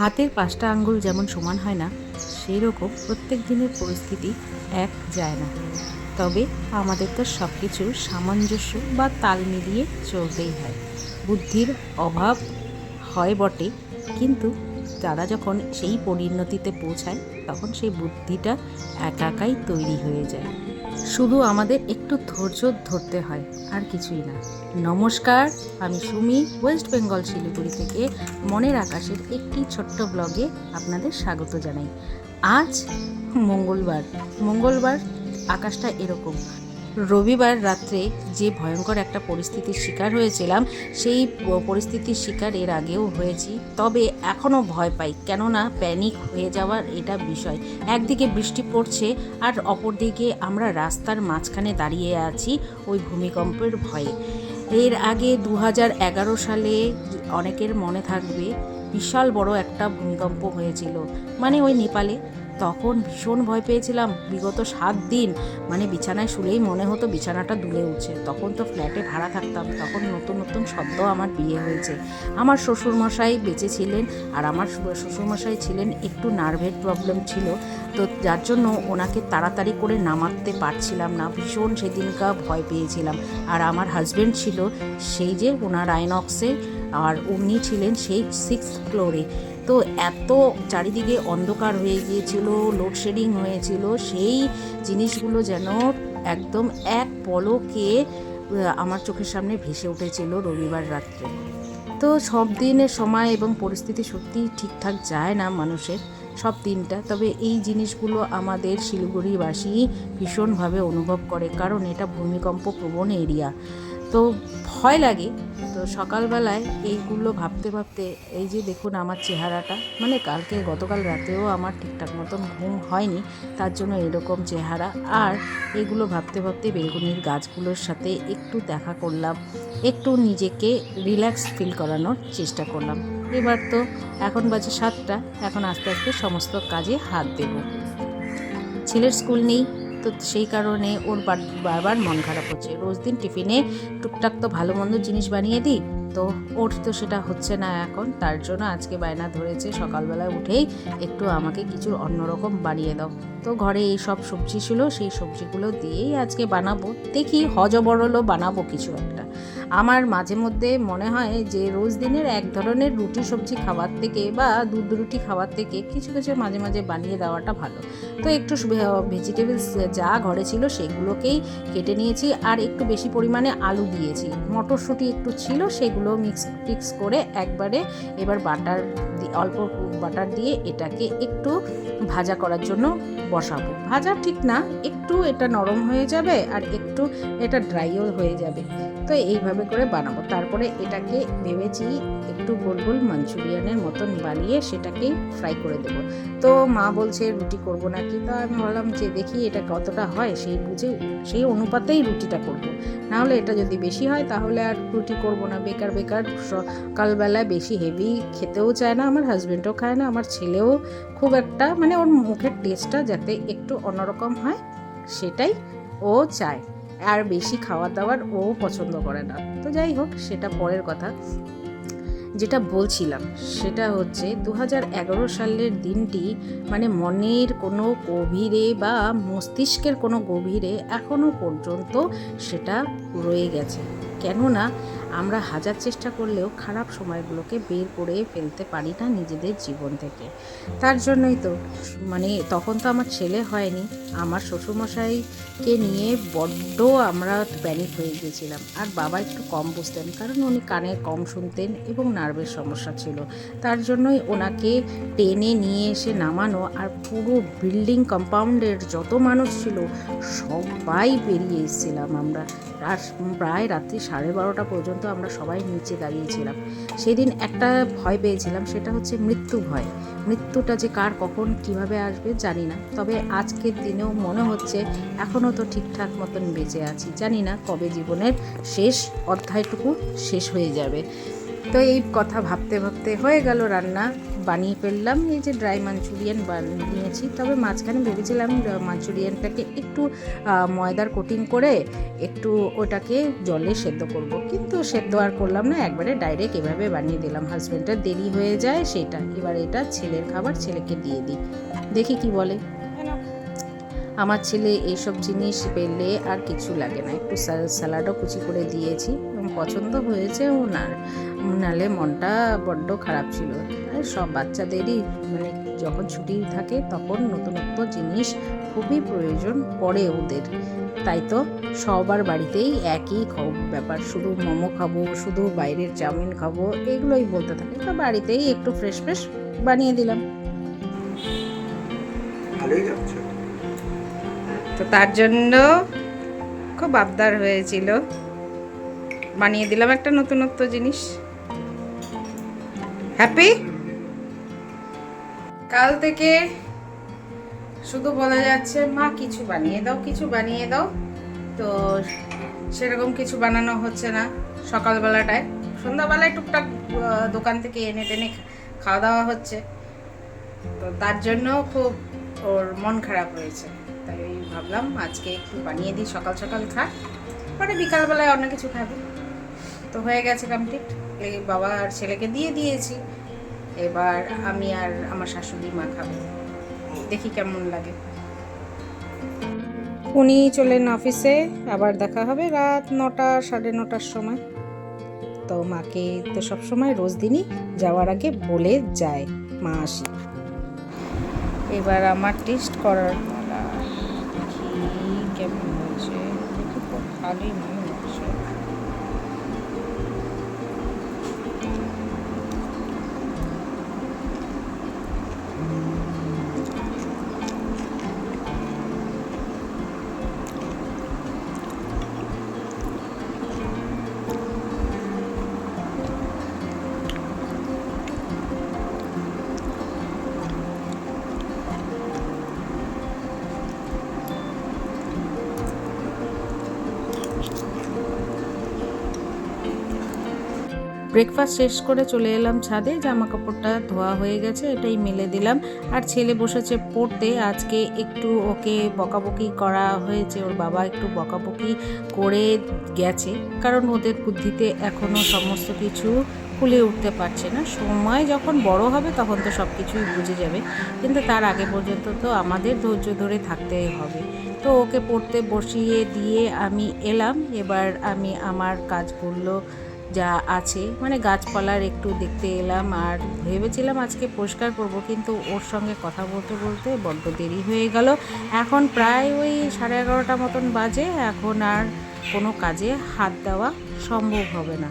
হাতের পাঁচটা আঙ্গুল যেমন সমান হয় না, সেই রকম প্রত্যেক দিনের পরিস্থিতি এক যায় না। তবে আমাদের তো সব কিছু সামঞ্জস্য বা তাল মিলিয়ে চলতেই হয়। বুদ্ধির অভাব হয় বটে, কিন্তু তারা যখন সেই পরিণতিতে পৌঁছায় তখন সেই বুদ্ধিটা একাই তৈরি হয়ে যায়। শুধু আমাদের একটু ধৈর্য ধরতে হয়, আর কিছুই না। নমস্কার, আমি সুমি, ওয়েস্ট বেঙ্গল শিলিগুড়ি থেকে মনের আকাশের একটি ছোট্ট ব্লগে আপনাদের স্বাগত জানাই। আজ মঙ্গলবার আকাশটা এরকম। রবিবার রাত্রে যে ভয়ঙ্কর একটা পরিস্থিতির শিকার হয়েছিলাম, সেই পরিস্থিতির শিকার এর আগেও হয়েছি, তবে এখনও ভয় পাই, কেননা প্যানিক হয়ে যাওয়ার এটা বিষয়। একদিকে বৃষ্টি পড়ছে আর অপরদিকে আমরা রাস্তার মাঝখানে দাঁড়িয়ে আছি ওই ভূমিকম্পের ভয়ে। এর আগে 2011 সালে অনেকের মনে থাকবে, বিশাল বড় একটা ভূমিকম্প হয়েছিল, মানে ওই নেপালে। তখন ভীষণ ভয় পেয়েছিলাম। বিগত 7 দিন মানে বিছানায় শুলেই মনে হতো বিছানাটা দুলে উঠছে। তখন তো ফ্ল্যাটে ভাড়া থাকতাম, তখন নতুন নতুন সদ্য আমার বিয়ে হয়েছে। আমার শ্বশুরমশাই বেঁচে ছিলেন, আর আমার শ্বশুরমশাই ছিলেন একটু নার্ভের প্রবলেম ছিল, তো যার জন্য ওনাকে তাড়াতাড়ি করে নামাতে পারছিলাম না। ভীষণ সেদিনকা ভয় পেয়েছিলাম। আর আমার হাজব্যান্ড ছিল সেই যে ওনার আইনক্সে, আর উনি ছিলেন সেই 6th ফ্লোরে। তো এত চারিদিকে অন্ধকার হয়ে গিয়েছিল, লোডশেডিং হয়েছিল, সেই জিনিসগুলো যেন একদম এক পলকে আমার চোখের সামনে ভেসে উঠেছিল রবিবার রাত্রে। তো সব দিনের সময় এবং পরিস্থিতি সত্যিই ঠিকঠাক যায় না মানুষের সব দিনটা, তবে এই জিনিসগুলো আমাদের শিলিগুড়িবাসী ভীষণভাবে অনুভব করে, কারণ এটা ভূমিকম্প প্রবণ এরিয়া। তো ভয় লাগে। তো সকালবেলায় এইগুলো ভাবতে ভাবতে, এই যে দেখুন আমার চেহারাটা, মানে গতকাল রাতেও আমার ঠিকঠাক মতন ঘুম হয়নি, তার জন্য এরকম চেহারা। আর এগুলো ভাবতে ভাবতে বেলকনির গাছগুলোর সাথে একটু দেখা করলাম, একটু নিজেকে রিল্যাক্স ফিল করানোর চেষ্টা করলাম। এবার তো এখন বাজে 7টা, এখন আস্তে আস্তে সমস্ত কাজে হাত দেব। ছেলের স্কুল নেই, তো সেই কারণে ওর বারবার মন খারাপ হচ্ছে। রোজ দিন টিফিনে টুকটাক তো ভালো মন্দ জিনিস বানিয়ে দিই, তো ওর তো সেটা হচ্ছে না এখন। তার জন্য আজকে বায়না ধরেছে সকালবেলায় উঠেই একটু আমাকে কিছু অন্যরকম বানিয়ে দাও। তো ঘরে এই সব সবজি ছিল, সেই সবজিগুলো দিয়েই আজকে বানাবো। দেখি হজবরলও বানাবো কিছু একটা। আমার মাঝে মধ্যে মনে হয় যে রোজ দিনের এক ধরনের রুটি সবজি খাওয়ার থেকে বা দুধ রুটি খাওয়ার থেকে কিছু কিছু মাঝে মাঝে বানিয়ে দেওয়াটা ভালো। তো একটু ভেজিটেবলস যা ঘরে ছিল সেগুলোকেই কেটে নিয়েছি, আর একটু বেশি পরিমাণে আলু দিয়েছি, মটরশুঁটি একটু ছিল, সেগুলো মিক্স করে একবারে এবার অল্প বাটার দিয়ে এটাকে একটু ভাজা করার জন্য বসাবো। ভাজা ঠিক না, একটু এটা নরম হয়ে যাবে আর একটু এটা ড্রাইও হয়ে যাবে। তো এইভাবে করে বানাবো। তারপরে এটাকে ভেবেছি একটু গোল গোল মাঞ্চুরিয়ানের মতন বানিয়ে সেটাকেই ফ্রাই করে দেবো। তো মা বলছে রুটি করবো নাকি, তো আমি বললাম যে দেখি এটা কতটা হয়, সেই অনুপাতেই রুটিটা করবো। নাহলে এটা যদি বেশি হয় তাহলে আর রুটি করবো না। বেকার সকালবেলায় বেশি হেভি খেতেও চায় না, আমার হাজব্যান্ডও খায় না, আমার ছেলেও খুব একটা, মানে ওর মুখের টেস্টটা যাতে একটু অন্যরকম হয় সেটাই ও চায়। আর বেশি খাওয়া দাওয়ার ও পছন্দ করে না। তো যাই হোক, সেটা পরের কথা। যেটা বলছিলাম সেটা হচ্ছে 2011 সালের দিনটি মানে মনের কোনো গভীরে বা মস্তিষ্কের কোনো গভীরে এখনও পর্যন্ত সেটা রয়ে গেছে। কেননা আমরা হাজার চেষ্টা করলেও খারাপ সময়গুলোকে বের করে ফেলতে পারি না নিজেদের জীবন থেকে। তার জন্যই তো মানে তখন তো আমার ছেলে হয়নি, আমার শ্বশুরমশাইকে নিয়ে বড্ড আমরা প্যানিক হয়ে গিয়েছিলাম। আর বাবা একটু কম বুঝতেন, কারণ উনি কানে কম শুনতেন এবং নার্ভের সমস্যা ছিল। তার জন্যই ওনাকে টেনে নিয়ে এসে নামানো, আর পুরো বিল্ডিং কম্পাউন্ডের যত মানুষ ছিল সবাই বেরিয়ে এসেছিলাম আমরা। আর প্রায় রাত্রি 12:30 পর্যন্ত আমরা সবাই নিচে দাঁড়িয়েছিলাম। সেদিন একটা ভয় পেয়েছিলাম, সেটা হচ্ছে মৃত্যু ভয়। মৃত্যুটা যে কার কখন কিভাবে আসবে জানি না, তবে আজকের দিনেও মনে হচ্ছে এখনও তো ঠিকঠাক মতন বেঁচে আছি। জানি না কবে জীবনের শেষ অধ্যায়টুকু শেষ হয়ে যাবে। তো এই কথা ভাবতে ভাবতে হয়ে গেল রান্না, বানিয়ে ফেললাম। এই যে ড্রাই মাঞ্চুরিয়ান বানিয়েছি, তবে মাঝখানে ভেবেছিলাম মাঞ্চুরিয়ানটাকে একটু ময়দার কোটিং করে একটু ওটাকে জলে সেদ্ধ করব, কিন্তু সেদ্ধ আর করলাম না, একবারে ডাইরেক্ট এভাবে বানিয়ে দিলাম। হাজব্যান্ডের দেরি হয়ে যায় সেটা, এবার এটা ছেলের খাবার, ছেলেকে দিয়ে দিই, দেখি কি বলে। আমার ছেলে এইসব জিনিস পেলে আর কিছু লাগে না, একটু স্যালাডও কুচি করে দিয়েছি, পছন্দ হয়েছে ওনার, নাহলে মনটা বড্ড খারাপ ছিল। আর সব বাচ্চাদেরই মানে যখন ছুটি থাকে তখন নতুনত্ব জিনিস খুবই প্রয়োজন পড়ে ওদের, তাই তো সবার বাড়িতেই একই ব্যাপার, শুধু মোমো খাবো, শুধু বাইরের চাউমিন খাবো, এগুলোই বলতে থাকে। তো বাড়িতেই একটু ফ্রেশ ফ্রেশ বানিয়ে দিলাম। তো তার জন্য খুব আবদার হয়েছিল, বানিয়ে দিলাম একটা নতুনত্ব জিনিস। হ্যাপি? কাল থেকে শুধু বলা যাচ্ছে মা কিছু বানিয়ে দাও, কিছু বানিয়ে দাও, তো সেরকম কিছু বানানো হচ্ছে না। সকালবেলাটায়, সন্ধ্যাবেলায় টুকটাক দোকান থেকে এনে টেনে খাওয়া দাওয়া হচ্ছে, তো তার জন্য খুব ওর মন খারাপ হয়েছে। তাই ভাবলাম আজকে একটু বানিয়ে দিই, সকাল সকাল খাক, পরে বিকালবেলায় অন্য কিছু খাবে। তো হয়ে গেছে কমপ্লিট, বাবা আর ছেলেকে দিয়ে দিয়েছি, এবার আমি আর আমার শাশুড়ি মা খাবো, দেখি কেমন লাগে। উনি চলেন অফিসে, আবার দেখা হবে রাত 9টা 9:30টার সময়। তো মাকে তো সবসময় রোজ দিনই যাওয়ার আগে বলে যায় মা আসি। এবার আমার টেস্ট করার পালা, দেখি কেমন হয়েছে, দেখি তো ভালোই মনে হচ্ছে। ব্রেকফাস্ট শেষ করে চলে এলাম ছাদে, জামা কাপড়টা ধোয়া হয়ে গেছে, এটাই মেলে দিলাম। আর ছেলে বসেছে পড়তে, আজকে একটু ওকে বকাবকি করা হয়েছে, ওর বাবা একটু বকাবকি করে গেছে, কারণ ওদের বুদ্ধিতে এখনও সমস্ত কিছু ফুলে উঠতে পারছে না। সময় যখন বড় হবে তখন তো সব কিছুই বুঝে যাবে, কিন্তু তার আগে পর্যন্ত তো আমাদের ধৈর্য ধরে থাকতেই হবে। তো ওকে পড়তে বসিয়ে দিয়ে আমি এলাম, এবার আমি আমার কাজগুলো যা আছে মানে গাছপালার একটু দেখতে এলাম, আর ভেবেছিলাম আজকে পরিষ্কার করব, কিন্তু ওর সঙ্গে কথা বলতে বলতে বড্ড দেরি হয়ে গেল। এখন প্রায় ওই 11:30 মতন বাজে, এখন আর কোনো কাজে হাত দেওয়া সম্ভব হবে না।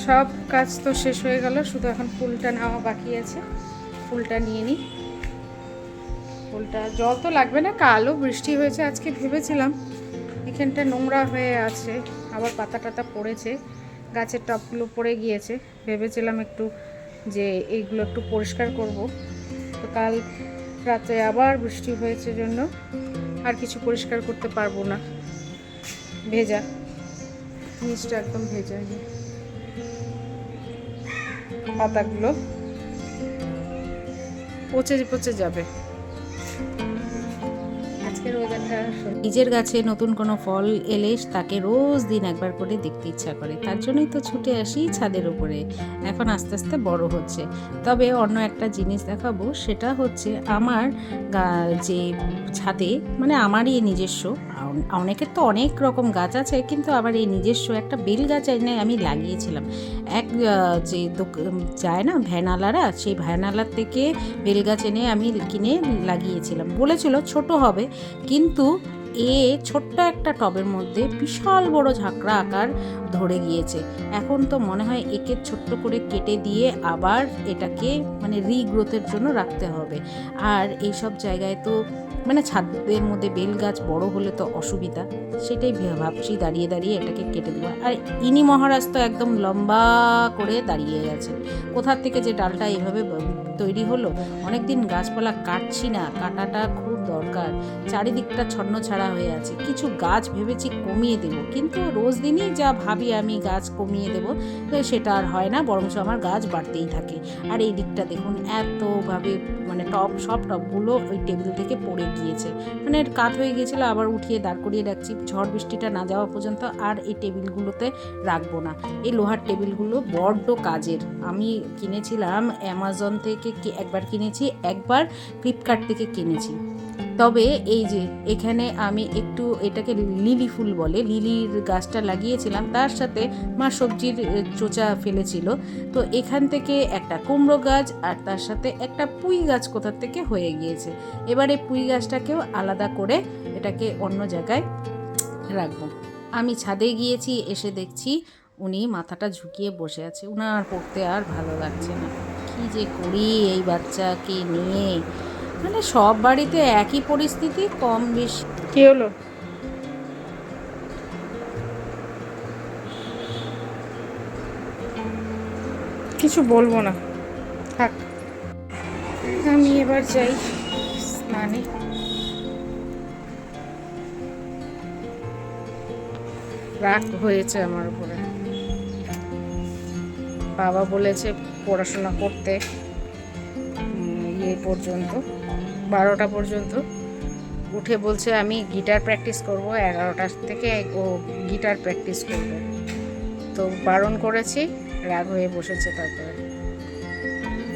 সব কাজ তো শেষ হয়ে গেল, শুধু এখন ফুলটা নেওয়া বাকি আছে, ফুলটা নিয়ে নিই। ফুলটা জল তো লাগবে না, কালো বৃষ্টি হয়েছে আজকে, ভেবেছিলাম এখানটা নোংরা হয়ে আছে, আবার পাতা টাতা পড়েছে, গাছের টপগুলো পড়ে গিয়েছে, ভেবেছিলাম একটু যে এইগুলো একটু পরিষ্কার করব, তো কাল রাতে আবার বৃষ্টি হয়েছে জন্য আর কিছু পরিষ্কার করতে পারবো না, ভেজা নিচটা একদম ভেজা, পাতাগুলো পচে পচে যাবে। নিজের গাছে নতুন কোনো ফল এলে তাকে রোজ দিন একবার করে দেখতে ইচ্ছা করে, তার জন্যই তো ছুটে আসি ছাদের উপরে। এখন আস্তে আস্তে বড় হচ্ছে। তবে অন্য একটা জিনিস দেখাবো, সেটা হচ্ছে আমার যে ছাদে মানে আমারই নিজস্ব, অনেকের তো অনেক রকম গাছ আছে, কিন্তু আবার এই নিজস্ব একটা বেল গাছ এনে আমি লাগিয়েছিলাম। এক যে যায় না ভ্যানালারা, সেই ভ্যানালার থেকে বেল গাছ এনে আমি কিনে লাগিয়েছিলাম, বলেছিল ছোট হবে, কিন্তু ছোট্ট একটা টবের মধ্যে বিশাল বড় ঝাঁকড়া আকার ধরে গিয়েছে। এখন তো মনে হয় একে ছোট্ট করে কেটে দিয়ে আবার এটাকে মানে রিগ্রোথের জন্য রাখতে হবে। আর এইসব জায়গায় তো মানে ছাদের মধ্যে বেল গাছ বড় হলে তো অসুবিধা, সেটাই ভাবছি দাঁড়িয়ে দাঁড়িয়ে এটাকে কেটে দেবো। আর ইনি মহারাজ তো একদম লম্বা করে দাঁড়িয়ে গেছেন, কোথার থেকে যে ডালটা এভাবে তৈরি হলো। অনেকদিন গাছপালা কাটছি না, কাটাটা খুব দরকার, চারিদিকটা ছন্ন ছাড়া নাড়া হয়ে আছে। কিছু গাছ ভেবেছি কমিয়ে দেব, কিন্তু রোজ দিনই যা ভাবি আমি গাছ কমিয়ে দেব, তো সেটা আর হয় না, বরঞ্চ আমার গাছ বাড়তেই থাকে। আর এই দিকটা দেখুন এতভাবে মানে সব টবগুলো ওই টেবিল থেকে পড়ে গিয়েছে, মানে কাত হয়ে গিয়েছিলো, আবার উঠিয়ে দাঁড় করিয়ে রাখছি। ঝড় বৃষ্টিটা না যাওয়া পর্যন্ত আর এই টেবিলগুলোতে রাখবো না। এই লোহার টেবিলগুলো বড্ড কাজের। আমি কিনেছিলাম অ্যামাজন থেকে, একবার কিনেছি, একবার ফ্লিপকার্ট থেকে কিনেছি। তবে এই যে এখানে আমি একটু এটাকে লিলি ফুল বলে, লিলির গাছটা লাগিয়েছিলাম, তার সাথে মা সবজির চোচা ফেলেছিল, তো এখান থেকে একটা কুমড়ো গাছ আর তার সাথে একটা পুঁই গাছ কোথার থেকে হয়ে গিয়েছে। এবারে পুঁই গাছটাকেও আলাদা করে এটাকে অন্য জায়গায় রাখবো। আমি ছাদে গিয়েছি, এসে দেখছি উনি মাথাটা ঝুঁকিয়ে বসে আছে, উনার পড়তে আর ভালো লাগছে না। কি যে করি এই বাচ্চাকে নিয়ে, মানে সব বাড়িতে একই পরিস্থিতি, কম বেশি। কি হলো? কিছু বলবো না, থাক। আমি এবার যাই স্নানে। রাগ হয়েছে আমার উপরে। বাবা বলেছে পড়াশোনা করতে পর্যন্ত 12টা পর্যন্ত, উঠে বলছে আমি গিটার প্র্যাকটিস করব, 11টা থেকে ও গিটার প্র্যাকটিস করবে। তো বারণ করেছি, রাগ হয়ে বসেছে। তারপরে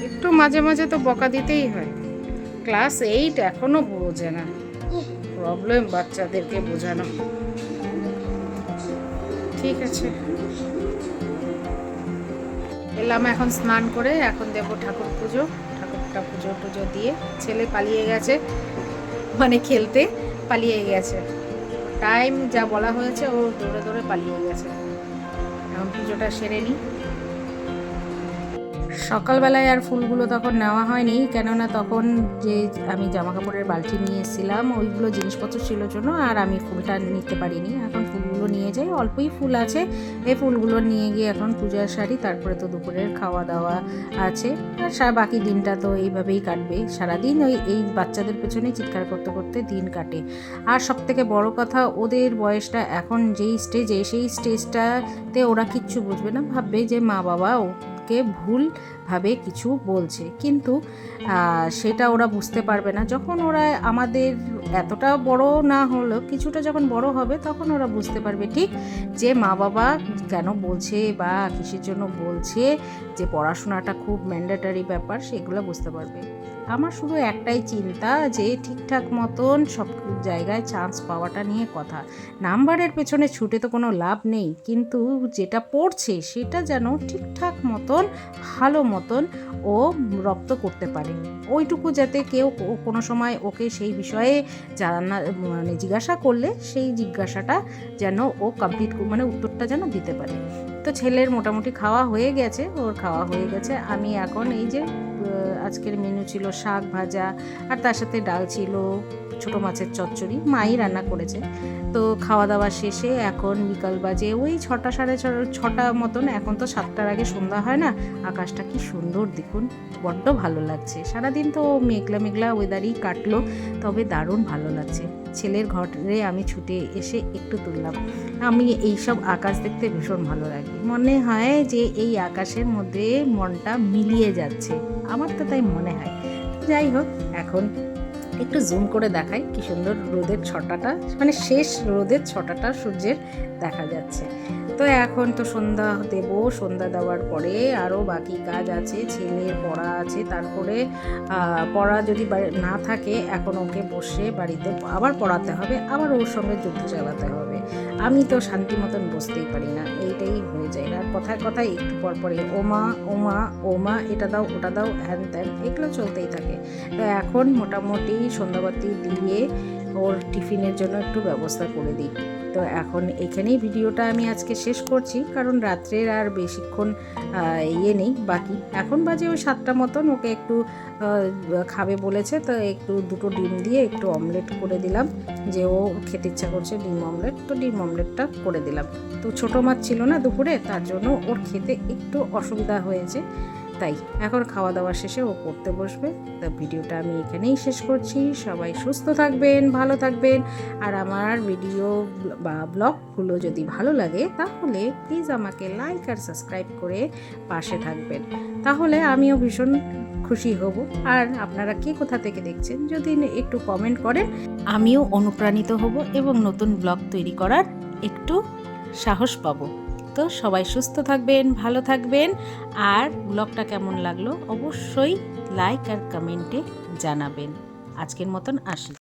একটু মাঝে মাঝে তো বকা দিতেই হয়। ক্লাস 8 এখনো বোঝে না, প্রবলেম বাচ্চাদেরকে বোঝানো। ঠিক আছে, এলাম এখন স্নান করে, এখন দেবো ঠাকুর পুজো। ঠাকুরটা পুজো দিয়ে ছেলে পালিয়ে গেছে, মানে খেলতে পালিয়ে গেছে। টাইম যা বলা হয়েছে ও দৌড়ে দৌড়ে পালিয়ে গেছে। এখন পুজোটা সেরে নিই। সকালবেলায় আর ফুলগুলো তখন নেওয়া হয়নি, কেননা তখন যে আমি জামা কাপড়ের বালতি নিয়ে এসেছিলাম ওইগুলো জিনিসপত্র ছিল জন্য আর আমি ফুলটা নিতে পারিনি। এখন ফুলগুলো নিয়ে যাই, অল্পই ফুল আছে, এই ফুলগুলো নিয়ে গিয়ে এখন পূজার সারি, তারপরে তো দুপুরের খাওয়া দাওয়া আছে, আর বাকি দিনটা তো এইভাবেই কাটবে। সারাদিন এই বাচ্চাদের পেছনে চিৎকার করতে করতে দিন কাটে। আর সবথেকে বড় কথা, ওদের বয়সটা এখন যেই স্টেজে, সেই স্টেজটাতে ওরা কিচ্ছু বুঝবে না, ভাববে যে মা বাবা কে ভুলভাবে কিছু বলছে, কিন্তু সেটা ওরা বুঝতে পারবে না। যখন ওরা আমাদের এতটা বড় না হলেও কিছুটা যখন বড় হবে, তখন ওরা বুঝতে পারবে ঠিক যে মা বাবা কেন বলছে বা কিসের জন্য বলছে, যে পড়াশোনাটা খুব ম্যান্ডেটারি ব্যাপার, সেগুলো বুঝতে পারবে। আমার শুধু একটাই চিন্তা, যে ঠিকঠাক মতন সব জায়গায় চান্স পাওয়াটা নিয়ে কথা। নাম্বারের পেছনে ছুটে তো কোনো লাভ নেই, কিন্তু যেটা পড়ছে সেটা যেন ঠিকঠাক মতন ভালো মতন ও রপ্ত করতে পারে, ওইটুকু যাতে কেউ কোনো সময় ওকে সেই বিষয়ে জানা মানে জিজ্ঞাসা করলে সেই জিজ্ঞাসাটা যেন ও কমপ্লিট মানে উত্তরটা যেন দিতে পারে। তো ছেলের মোটামুটি খাওয়া হয়ে গেছে, ওর খাওয়া হয়ে গেছে। আমি এখন এই যে আজকের মেনু ছিল শাক ভাজা, আর তার সাথে ডাল ছিল, ছোটো মাছের চচ্চড়ি মাই রান্না করেছে। তো খাওয়া দাওয়া শেষে এখন বিকাল বাজে ওই 6টা সাড়ে 6টা মতন। এখন তো 7টার আগে সন্ধ্যা হয় না। আকাশটা কি সুন্দর দেখুন, বড্ড ভালো লাগছে। সারাদিন তো মেঘলা মেঘলা ওয়েদারই কাটলো, তবে দারুণ ভালো লাগছে। ছেলের ঘরে আমি ছুটে এসে একটু তুললাম। আমি এইসব আকাশ দেখতে ভীষণ ভালো লাগে, মনে হয় যে এই আকাশের মধ্যে মনটা মিলিয়ে যাচ্ছে, আমার তো তাই মনে হয়। যাই হোক, এখন একটু জুম করে দেখাই কি সুন্দর রোদের ছটাটা, মানে শেষ রোদের ছটাটা সূর্যের দেখা যাচ্ছে। তো এখন তো সন্ধ্যা দেব, সন্ধ্যা দেওয়ার পরে আরও বাকি কাজ আছে, ছেলের পড়া আছে, তারপরে পড়া যদি না থাকে এখন ওকে বসে বাড়িতে আবার পড়াতে হবে, আবার ওর সঙ্গে যুদ্ধ চালাতে হবে। আমি তো শান্তি মতন বসতেই পারি না, এইটাই হয়ে যায়। আর কথায় কথায় একটু পরপরে ওমা ওমা ওমা, এটা দাও ওটা দাও, হ্যান ত্যান, এগুলো চলতেই থাকে। তো এখন মোটামুটি সন্ধ্যাবাতি দিয়ে ওর টিফিনের জন্য একটু ব্যবস্থা করে দিই। তো এখন এখানেই ভিডিওটা আমি আজকে শেষ করছি, কারণ রাত্রের আর বেশিক্ষণ নেই বাকি। এখন বাজে ওই 7টা মতন, ওকে একটু খাবে বলেছে, তো একটু 2টো ডিম দিয়ে একটু অমলেট করে দিলাম, যে ও খেতে ইচ্ছা করছে ডিম অমলেট, তো ডিম অমলেটটা করে দিলাম। তো ছোটো মাছ ছিল না দুপুরে, তার জন্য ওর খেতে একটু অসুবিধা হয়েছে, তাই এখন খাওয়া দাওয়া শেষে ও পড়তে বসবে। তো ভিডিওটা আমি এখানেই শেষ করছি। সবাই সুস্থ থাকবেন, ভালো থাকবেন। আর আমার ভিডিও বা ব্লগগুলো যদি ভালো লাগে তাহলে প্লিজ আমাকে লাইক আর সাবস্ক্রাইব করে পাশে থাকবেন, তাহলে আমিও ভীষণ খুশি হব। আর আপনারা কে কোথা থেকে দেখছেন যদি একটু কমেন্ট করেন, আমিও অনুপ্রাণিত হব এবং নতুন ব্লগ তৈরি করার একটু সাহস পাবো। তো সবাই সুস্থ থাকবেন, ভালো থাকবেন। আর ব্লগটা কেমন লাগলো অবশ্যই লাইক আর কমেন্টে জানাবেন। আজকের মতন আসি।